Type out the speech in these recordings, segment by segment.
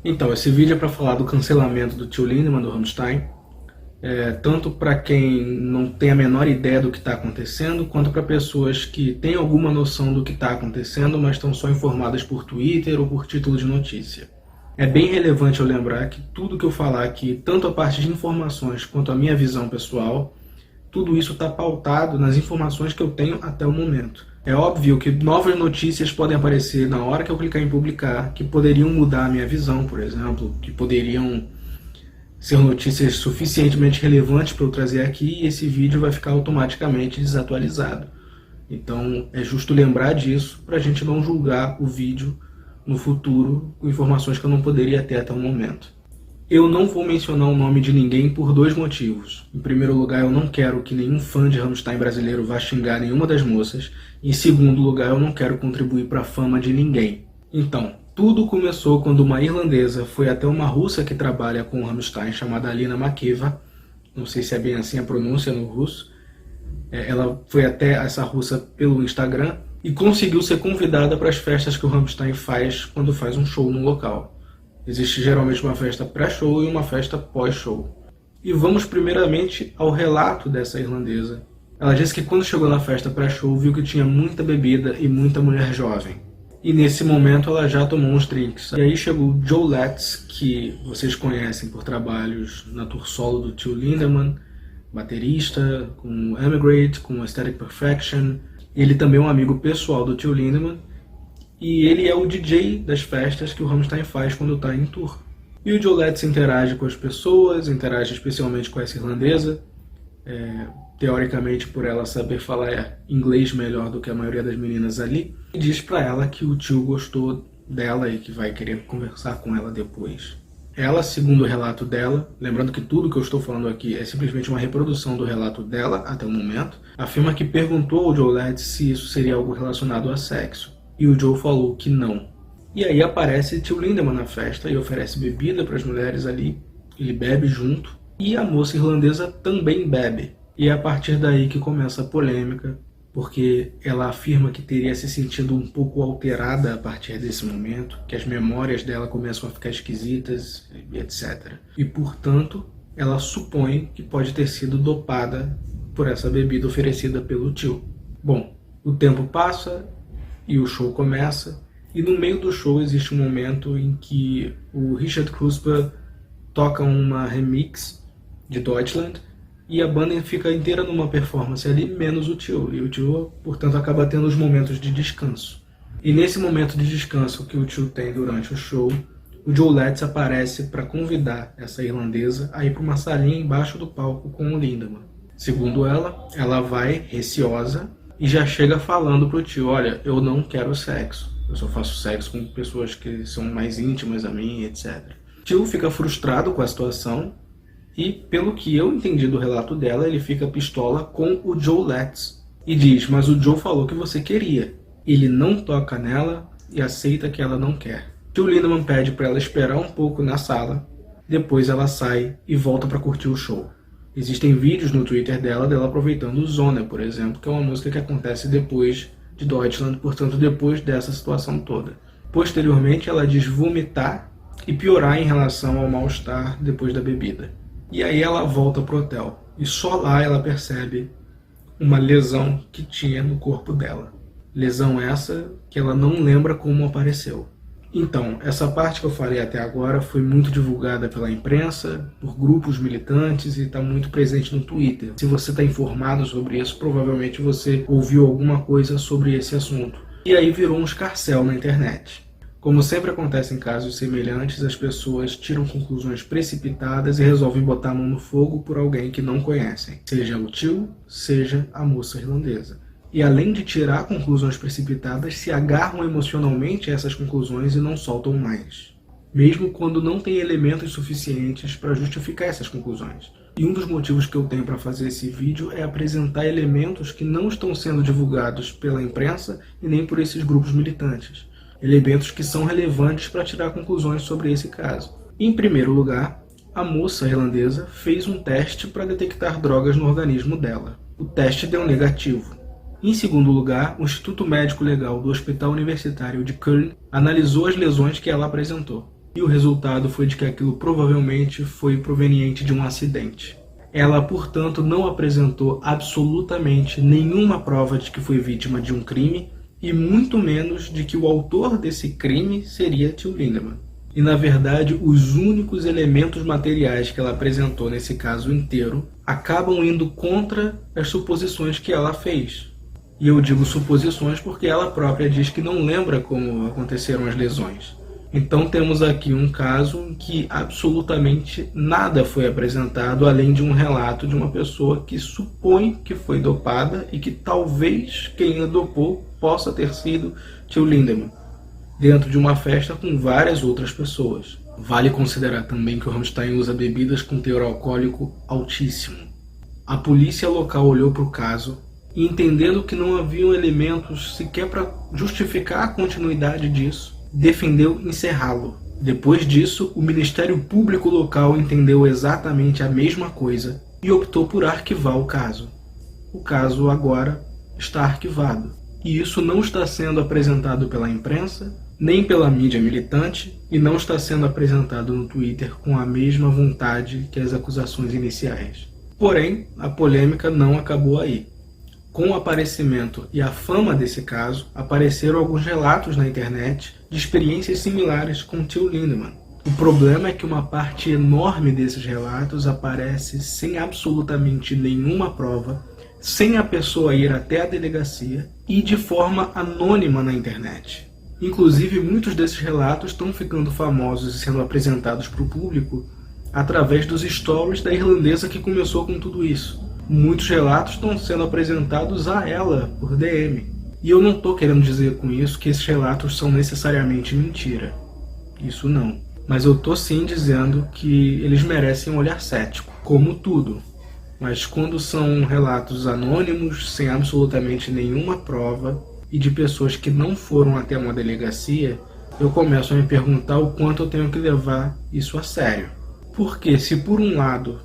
Então, esse vídeo é para falar do cancelamento do Till Lindemann, do Rammstein, tanto para quem não tem a menor ideia do que está acontecendo, quanto para pessoas que têm alguma noção do que está acontecendo, mas estão só informadas por Twitter ou por título de notícia. É bem relevante eu lembrar que tudo que eu falar aqui, tanto a parte de informações quanto a minha visão pessoal, tudo isso está pautado nas informações que eu tenho até o momento. É óbvio que novas notícias podem aparecer na hora que eu clicar em publicar, que poderiam mudar a minha visão, por exemplo, que poderiam ser notícias suficientemente relevantes para eu trazer aqui e esse vídeo vai ficar automaticamente desatualizado. Então é justo lembrar disso para a gente não julgar o vídeo no futuro com informações que eu não poderia ter até o momento. Eu não vou mencionar o nome de ninguém por dois motivos. Em primeiro lugar, eu não quero que nenhum fã de Rammstein brasileiro vá xingar nenhuma das moças. Em segundo lugar, eu não quero contribuir para a fama de ninguém. Então, tudo começou quando uma irlandesa foi até uma russa que trabalha com o Rammstein, chamada Alina Makeva. Não sei se é bem assim a pronúncia no russo. Ela foi até essa russa pelo Instagram e conseguiu ser convidada para as festas que o Rammstein faz quando faz um show no local. Existe geralmente uma festa pré-show e uma festa pós-show. E vamos primeiramente ao relato dessa irlandesa. Ela disse que quando chegou na festa pré-show viu que tinha muita bebida e muita mulher jovem. E nesse momento ela já tomou uns drinks. E aí chegou o Joe Letts, que vocês conhecem por trabalhos na tour solo do Till Lindemann, baterista, com Emigrate, com Aesthetic Perfection. Ele também é um amigo pessoal do Till Lindemann. E ele é o DJ das festas que o Rammstein faz quando está em tour. E o Joe Letts interage com as pessoas, interage especialmente com essa irlandesa, teoricamente por ela saber falar inglês melhor do que a maioria das meninas ali, e diz pra ela que o tio gostou dela e que vai querer conversar com ela depois. Ela, segundo o relato dela, lembrando que tudo que eu estou falando aqui é simplesmente uma reprodução do relato dela até o momento, afirma que perguntou ao Joe Letts se isso seria algo relacionado a sexo. E o Joe falou que não. E aí aparece Till Lindemann na festa e oferece bebida para as mulheres ali. Ele bebe junto. E a moça irlandesa também bebe. E é a partir daí que começa a polêmica, porque ela afirma que teria se sentido um pouco alterada a partir desse momento, que as memórias dela começam a ficar esquisitas, etc. E, portanto, ela supõe que pode ter sido dopada por essa bebida oferecida pelo tio. Bom, o tempo passa e o show começa, e no meio do show existe um momento em que o Richard Kruspe toca uma remix de Deutschland, e a banda fica inteira numa performance ali, menos o tio, e o tio, portanto, acaba tendo os momentos de descanso. E nesse momento de descanso que o tio tem durante o show, o Joe Letts aparece para convidar essa irlandesa a ir para uma salinha embaixo do palco com o Lindemann. Segundo ela vai receosa, e já chega falando pro tio, olha, eu não quero sexo. Eu só faço sexo com pessoas que são mais íntimas a mim, etc. O tio fica frustrado com a situação e, pelo que eu entendi do relato dela, ele fica pistola com o Joe Letts. E diz, mas o Joe falou que você queria. Ele não toca nela e aceita que ela não quer. Till Lindemann pede para ela esperar um pouco na sala, depois ela sai e volta para curtir o show. Existem vídeos no Twitter dela aproveitando Zona, por exemplo, que é uma música que acontece depois de Deutschland, portanto depois dessa situação toda. Posteriormente ela diz vomitar e piorar em relação ao mal-estar depois da bebida. E aí ela volta pro hotel, e só lá ela percebe uma lesão que tinha no corpo dela. Lesão essa que ela não lembra como apareceu. Então, essa parte que eu falei até agora foi muito divulgada pela imprensa, por grupos militantes e está muito presente no Twitter. Se você está informado sobre isso, provavelmente você ouviu alguma coisa sobre esse assunto. E aí virou um escarcéu na internet. Como sempre acontece em casos semelhantes, as pessoas tiram conclusões precipitadas e resolvem botar a mão no fogo por alguém que não conhecem. Seja o tio, seja a moça irlandesa. E além de tirar conclusões precipitadas, se agarram emocionalmente a essas conclusões e não soltam mais. Mesmo quando não tem elementos suficientes para justificar essas conclusões. E um dos motivos que eu tenho para fazer esse vídeo é apresentar elementos que não estão sendo divulgados pela imprensa e nem por esses grupos militantes. Elementos que são relevantes para tirar conclusões sobre esse caso. Em primeiro lugar, a moça irlandesa fez um teste para detectar drogas no organismo dela. O teste deu negativo. Em segundo lugar, o Instituto Médico Legal do Hospital Universitário de Köln analisou as lesões que ela apresentou. e o resultado foi de que aquilo provavelmente foi proveniente de um acidente. Ela, portanto, não apresentou absolutamente nenhuma prova de que foi vítima de um crime e muito menos de que o autor desse crime seria Till Lindemann. E, na verdade, os únicos elementos materiais que ela apresentou nesse caso inteiro acabam indo contra as suposições que ela fez. E eu digo suposições porque ela própria diz que não lembra como aconteceram as lesões. Então temos aqui um caso em que absolutamente nada foi apresentado além de um relato de uma pessoa que supõe que foi dopada e que talvez quem a dopou possa ter sido Till Lindemann, dentro de uma festa com várias outras pessoas. Vale considerar também que o Rammstein usa bebidas com teor alcoólico altíssimo. A polícia local olhou para o caso e, entendendo que não haviam elementos sequer para justificar a continuidade disso, defendeu encerrá-lo. Depois disso, o Ministério Público local entendeu exatamente a mesma coisa e optou por arquivar o caso. O caso agora está arquivado. E isso não está sendo apresentado pela imprensa, nem pela mídia militante, e não está sendo apresentado no Twitter com a mesma vontade que as acusações iniciais. Porém, a polêmica não acabou aí. Com o aparecimento e a fama desse caso, apareceram alguns relatos na internet de experiências similares com Till Lindemann. O problema é que uma parte enorme desses relatos aparece sem absolutamente nenhuma prova, sem a pessoa ir até a delegacia e de forma anônima na internet. Inclusive, muitos desses relatos estão ficando famosos e sendo apresentados para o público através dos stories da irlandesa que começou com tudo isso. Muitos relatos estão sendo apresentados a ela por DM. E eu não estou querendo dizer com isso que esses relatos são necessariamente mentira. Isso não. Mas eu estou sim dizendo que eles merecem um olhar cético, como tudo. Mas quando são relatos anônimos, sem absolutamente nenhuma prova, e de pessoas que não foram até uma delegacia, eu começo a me perguntar o quanto eu tenho que levar isso a sério. Porque se por um lado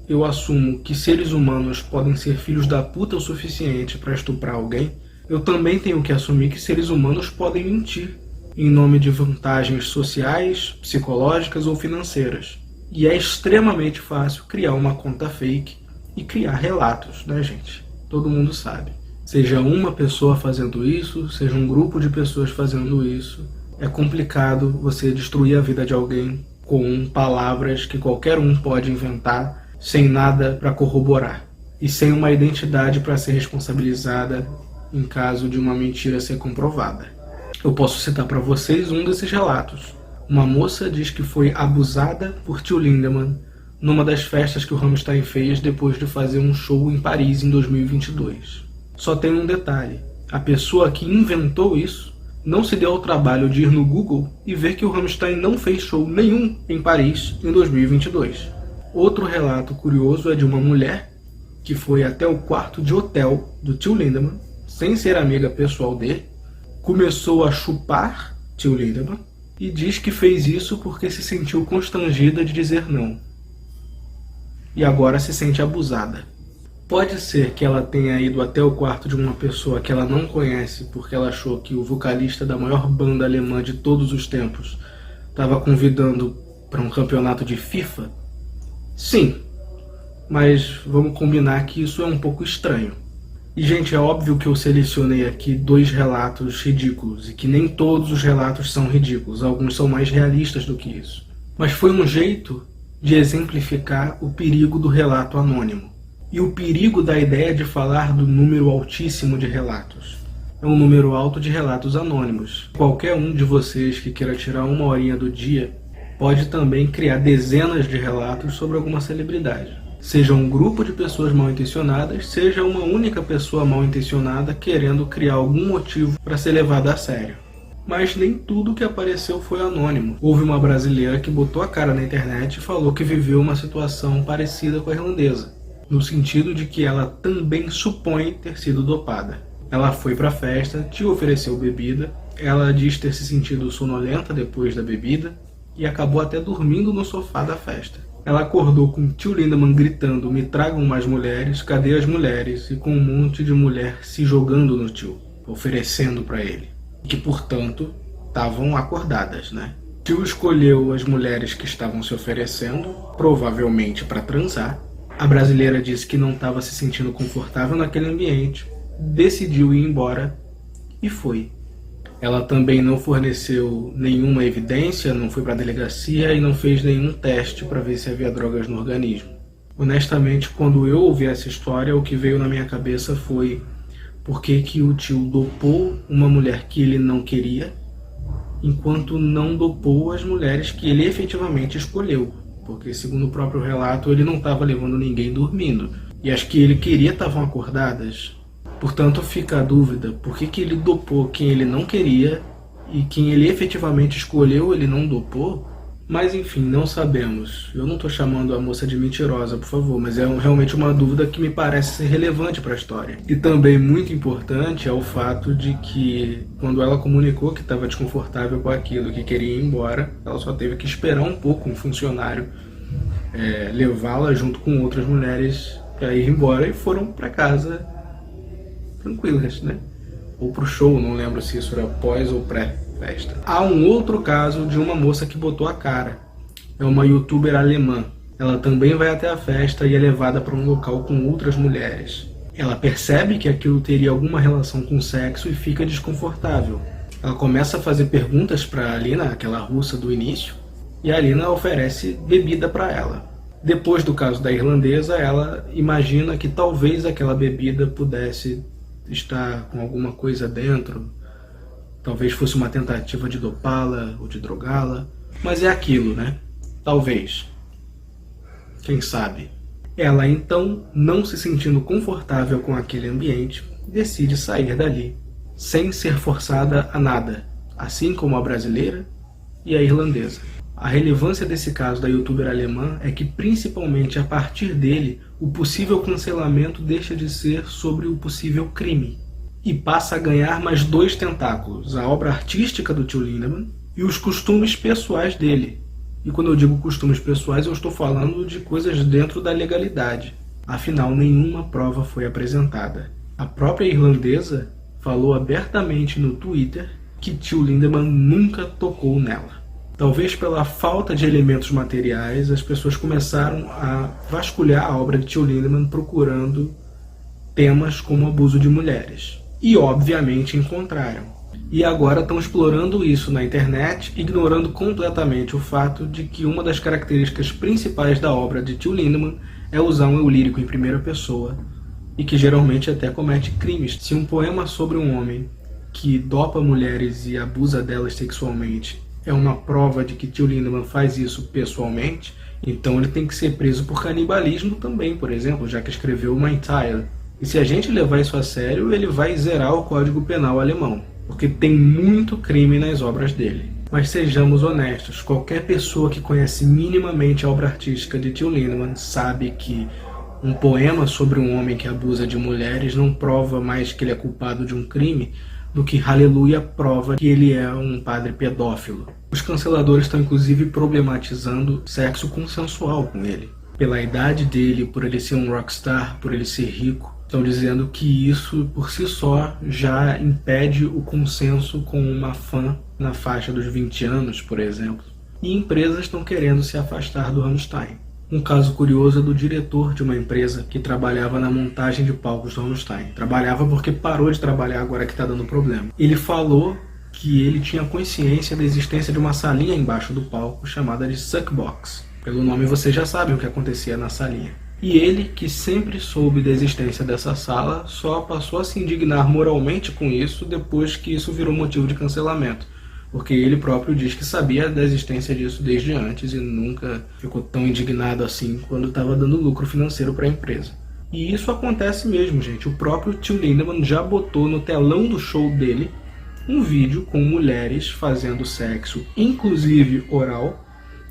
eu assumo que seres humanos podem ser filhos da puta o suficiente para estuprar alguém, eu também tenho que assumir que seres humanos podem mentir, em nome de vantagens sociais, psicológicas ou financeiras. E é extremamente fácil criar uma conta fake e criar relatos, né, gente? Todo mundo sabe. Seja uma pessoa fazendo isso, seja um grupo de pessoas fazendo isso, é complicado você destruir a vida de alguém com palavras que qualquer um pode inventar sem nada para corroborar e sem uma identidade para ser responsabilizada em caso de uma mentira ser comprovada. Eu posso citar para vocês um desses relatos. Uma moça diz que foi abusada por Till Lindemann numa das festas que o Rammstein fez depois de fazer um show em Paris em 2022. Só tem um detalhe: a pessoa que inventou isso não se deu ao trabalho de ir no Google e ver que o Rammstein não fez show nenhum em Paris em 2022. Outro relato curioso é de uma mulher que foi até o quarto de hotel do Till Lindemann, sem ser amiga pessoal dele, começou a chupar Till Lindemann e diz que fez isso porque se sentiu constrangida de dizer não. E agora se sente abusada. Pode ser que ela tenha ido até o quarto de uma pessoa que ela não conhece porque ela achou que o vocalista da maior banda alemã de todos os tempos estava convidando para um campeonato de FIFA? Sim, mas vamos combinar que isso é um pouco estranho. E, gente, é óbvio que eu selecionei aqui 2 relatos ridículos e que nem todos os relatos são ridículos, alguns são mais realistas do que isso. Mas foi um jeito de exemplificar o perigo do relato anônimo e o perigo da ideia de falar do número altíssimo de relatos. É um número alto de relatos anônimos. Qualquer um de vocês que queira tirar uma horinha do dia pode também criar dezenas de relatos sobre alguma celebridade. Seja um grupo de pessoas mal intencionadas, seja uma única pessoa mal intencionada querendo criar algum motivo para ser levada a sério. Mas nem tudo que apareceu foi anônimo. Houve uma brasileira que botou a cara na internet e falou que viveu uma situação parecida com a irlandesa, no sentido de que ela também supõe ter sido dopada. Ela foi para a festa, te ofereceu bebida, ela diz ter se sentido sonolenta depois da bebida e acabou até dormindo no sofá da festa. Ela acordou com Till Lindemann gritando: "Me tragam mais mulheres, cadê as mulheres?" e com um monte de mulher se jogando no Till, oferecendo para ele. Que, portanto, estavam acordadas, né? Tio escolheu as mulheres que estavam se oferecendo, provavelmente para transar. A brasileira disse que não estava se sentindo confortável naquele ambiente, decidiu ir embora e foi. Ela também não forneceu nenhuma evidência, não foi para a delegacia e não fez nenhum teste para ver se havia drogas no organismo. Honestamente, quando eu ouvi essa história, o que veio na minha cabeça foi por que o tio dopou uma mulher que ele não queria, enquanto não dopou as mulheres que ele efetivamente escolheu. Porque, segundo o próprio relato, ele não estava levando ninguém dormindo. E as que ele queria estavam acordadas. Portanto, fica a dúvida, por que ele dopou quem ele não queria e quem ele efetivamente escolheu ele não dopou? Mas enfim, não sabemos. Eu não estou chamando a moça de mentirosa, por favor, mas é realmente uma dúvida que me parece ser relevante para a história. E também muito importante é o fato de que, quando ela comunicou que estava desconfortável com aquilo, que queria ir embora, ela só teve que esperar um pouco um funcionário levá-la junto com outras mulheres para ir embora e foram para casa tranquilas, né? Ou pro show, não lembro se isso era pós ou pré-festa. Há um outro caso de uma moça que botou a cara. É uma youtuber alemã. Ela também vai até a festa e é levada para um local com outras mulheres. Ela percebe que aquilo teria alguma relação com sexo e fica desconfortável. Ela começa a fazer perguntas para a Alina, aquela russa do início, e a Alina oferece bebida para ela. Depois do caso da irlandesa, ela imagina que talvez aquela bebida pudesse estar com alguma coisa dentro, talvez fosse uma tentativa de dopá-la ou de drogá-la, mas é aquilo, né? Talvez. Quem sabe? Ela então, não se sentindo confortável com aquele ambiente, decide sair dali, sem ser forçada a nada, assim como a brasileira e a irlandesa. A relevância desse caso da youtuber alemã é que, principalmente a partir dele, o possível cancelamento deixa de ser sobre o possível crime e passa a ganhar mais dois tentáculos, a obra artística do tio Lindemann e os costumes pessoais dele. E quando eu digo costumes pessoais, eu estou falando de coisas dentro da legalidade. Afinal, nenhuma prova foi apresentada. A própria irlandesa falou abertamente no Twitter que tio Lindemann nunca tocou nela. Talvez pela falta de elementos materiais, as pessoas começaram a vasculhar a obra de tio Lindemann procurando temas como abuso de mulheres. E obviamente encontraram. E agora estão explorando isso na internet, ignorando completamente o fato de que uma das características principais da obra de tio Lindemann é usar um eu lírico em primeira pessoa, e que geralmente até comete crimes. Se um poema sobre um homem que dopa mulheres e abusa delas sexualmente é uma prova de que tio Lindemann faz isso pessoalmente, então ele tem que ser preso por canibalismo também, por exemplo, já que escreveu Mein Teil. E se a gente levar isso a sério, ele vai zerar o Código Penal alemão, porque tem muito crime nas obras dele. Mas sejamos honestos, qualquer pessoa que conhece minimamente a obra artística de tio Lindemann sabe que um poema sobre um homem que abusa de mulheres não prova mais que ele é culpado de um crime do que Hallelujah prova que ele é um padre pedófilo. Os canceladores estão inclusive problematizando sexo consensual com ele. Pela idade dele, por ele ser um rockstar, por ele ser rico, estão dizendo que isso por si só já impede o consenso com uma fã na faixa dos 20 anos, por exemplo. E empresas estão querendo se afastar do Rammstein. Um caso curioso é do diretor de uma empresa que trabalhava na montagem de palcos do Rammstein. Trabalhava porque parou de trabalhar agora que está dando problema. Ele falou que ele tinha consciência da existência de uma salinha embaixo do palco chamada de Suckbox. Pelo nome vocês já sabem o que acontecia na salinha. E ele, que sempre soube da existência dessa sala, só passou a se indignar moralmente com isso depois que isso virou motivo de cancelamento. Porque ele próprio diz que sabia da existência disso desde antes e nunca ficou tão indignado assim quando estava dando lucro financeiro para a empresa. E isso acontece mesmo, gente. O próprio tio Lindemann já botou no telão do show dele um vídeo com mulheres fazendo sexo, inclusive oral,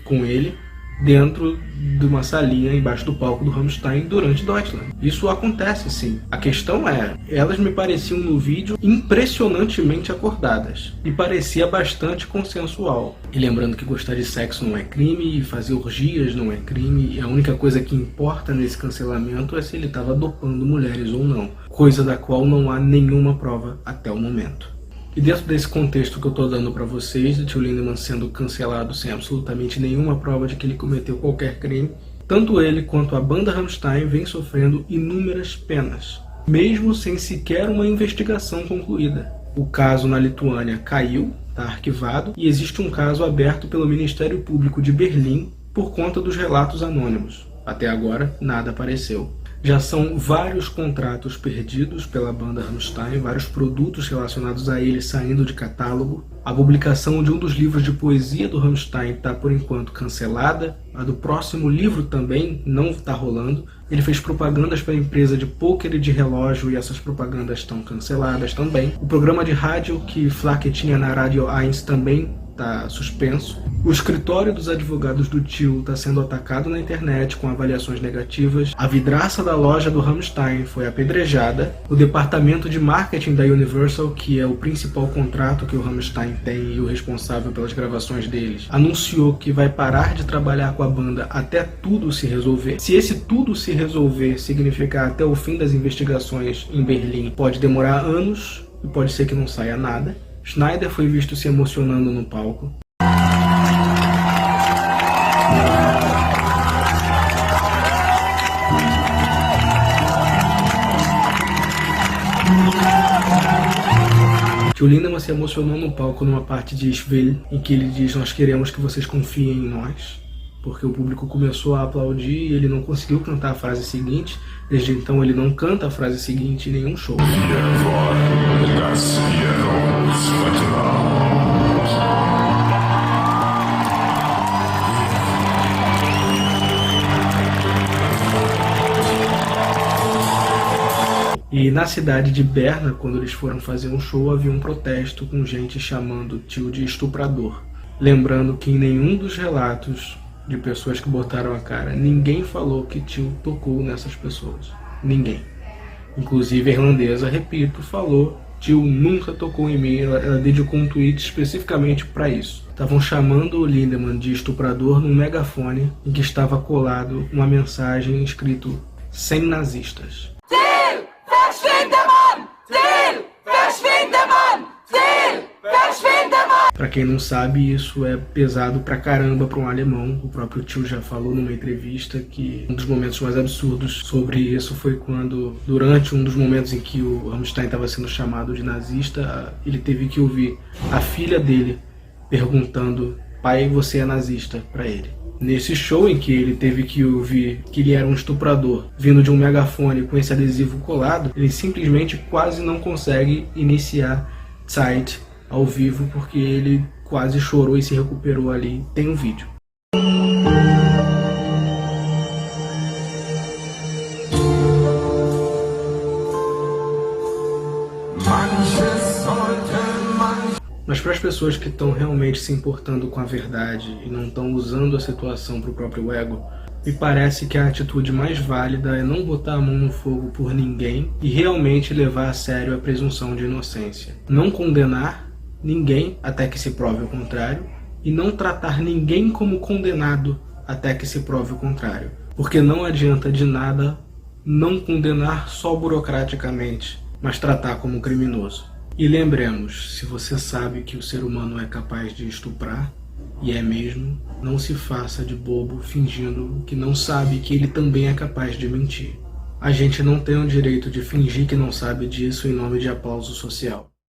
com ele, dentro de uma salinha embaixo do palco do Rammstein durante Deutschland. Isso acontece sim. A questão é, elas me pareciam no vídeo impressionantemente acordadas e parecia bastante consensual. E lembrando que gostar de sexo não é crime e fazer orgias não é crime, e a única coisa que importa nesse cancelamento é se ele estava dopando mulheres ou não, coisa da qual não há nenhuma prova até o momento. E dentro desse contexto que eu estou dando para vocês, de Till Lindemann sendo cancelado sem absolutamente nenhuma prova de que ele cometeu qualquer crime, tanto ele quanto a banda Rammstein vem sofrendo inúmeras penas, mesmo sem sequer uma investigação concluída. O caso na Lituânia caiu, está arquivado, e existe um caso aberto pelo Ministério Público de Berlim por conta dos relatos anônimos. Até agora, nada apareceu. Já são vários contratos perdidos pela banda Rammstein, vários produtos relacionados a ele saindo de catálogo. A publicação de um dos livros de poesia do Rammstein está, por enquanto, cancelada. A do próximo livro também não está rolando. Ele fez propagandas para a empresa de pôquer e de relógio e essas propagandas estão canceladas também. O programa de rádio que Flake tinha na Radio 1 também está suspenso. O escritório dos advogados do Till está sendo atacado na internet com avaliações negativas. A vidraça da loja do Rammstein foi apedrejada. O departamento de marketing da Universal, que é o principal contrato que o Rammstein tem e o responsável pelas gravações deles, anunciou que vai parar de trabalhar com a banda até tudo se resolver. Se esse tudo se resolver significar até o fim das investigações em Berlim, pode demorar anos e pode ser que não saia nada. Schneider foi visto se emocionando no palco. Till Lindemann se emocionou no palco numa parte de Ich Will, em que ele diz: nós queremos que vocês confiem em nós. Porque o público começou a aplaudir e ele não conseguiu cantar a frase seguinte. Desde então ele não canta a frase seguinte em nenhum show. E na cidade de Berna, quando eles foram fazer um show, havia um protesto com gente chamando Till de estuprador. Lembrando que em nenhum dos relatos de pessoas que botaram a cara, ninguém falou que Till tocou nessas pessoas. Ninguém. Inclusive a irlandesa, repito, falou: Till nunca tocou em mim. Ela dedicou um tweet especificamente para isso. Estavam chamando o Lindemann de estuprador num megafone em que estava colado uma mensagem escrito: sem nazistas. Till! Verschwinde, Mann! Till! Verschwinde, Mann! Till! Verschwinde, Mann! Pra quem não sabe, isso é pesado pra caramba pra um alemão. O próprio Till já falou numa entrevista que um dos momentos mais absurdos sobre isso foi quando, durante um dos momentos em que o Rammstein estava sendo chamado de nazista, ele teve que ouvir a filha dele perguntando: pai, você é nazista? Pra ele. Nesse show em que ele teve que ouvir que ele era um estuprador vindo de um megafone com esse adesivo colado, ele simplesmente quase não consegue iniciar Zeit ao vivo, porque ele quase chorou e se recuperou ali. Tem um vídeo. Mas para as pessoas que estão realmente se importando com a verdade e não estão usando a situação para o próprio ego, me parece que a atitude mais válida é não botar a mão no fogo por ninguém e realmente levar a sério a presunção de inocência. Não condenar ninguém até que se prove o contrário e não tratar ninguém como condenado até que se prove o contrário. Porque não adianta de nada não condenar só burocraticamente, mas tratar como criminoso. E lembremos, se você sabe que o ser humano é capaz de estuprar, e é mesmo, não se faça de bobo fingindo que não sabe que ele também é capaz de mentir. A gente não tem o direito de fingir que não sabe disso em nome de aplauso social.